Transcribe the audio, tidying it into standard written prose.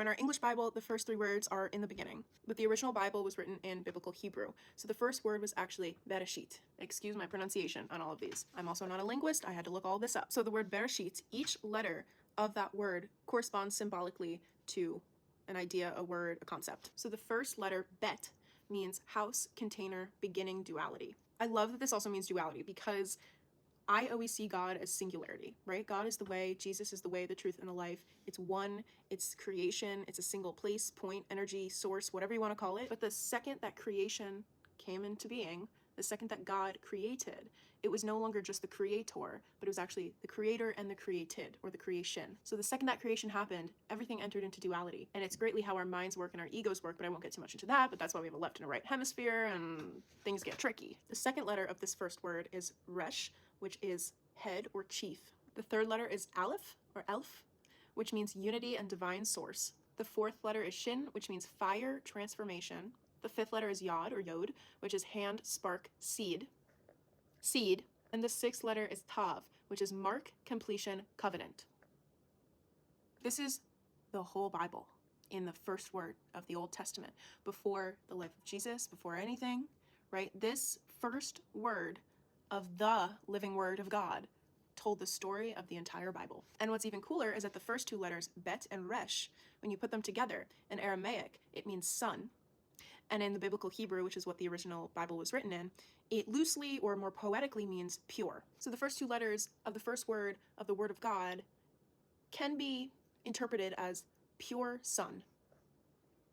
In our English Bible, the first three words are in the beginning, but the original Bible was written in Biblical Hebrew. So the first word was actually Bereshit. Excuse my pronunciation on all of these. I'm also not a linguist. I had to look all this up. So the word Bereshit, each letter of that word corresponds symbolically to an idea, a word, a concept. So the first letter, Bet, means house, container, beginning, duality. I love that this also means duality because I always see God as singularity, right? God is the way, Jesus is the way, the truth, and the life. It's one, it's creation, it's a single place, point, energy, source, whatever you want to call it. But the second that creation came into being, the second that God created, it was no longer just the creator, but it was actually the creator and the created, or the creation. So the second that creation happened, everything entered into duality. And it's greatly how our minds work and our egos work, but I won't get too much into that, but that's why we have a left and a right hemisphere, and things get tricky. The second letter of this first word is Resh, which is head or chief. The third letter is Aleph, or Elf, which means unity and divine source. The fourth letter is Shin, which means fire, transformation. The fifth letter is Yod, or Yod, which is hand, spark, seed. And the sixth letter is Tav, which is mark, completion, covenant. This is the whole Bible in the first word of the Old Testament, before the life of Jesus, before anything, right? This first word of the living word of God told the story of the entire Bible. And what's even cooler is that the first two letters, Bet and Resh, when you put them together, in Aramaic, it means sun. And in the biblical Hebrew, which is what the original Bible was written in, it loosely or more poetically means pure. So the first two letters of the first word of the Word of God can be interpreted as pure sun.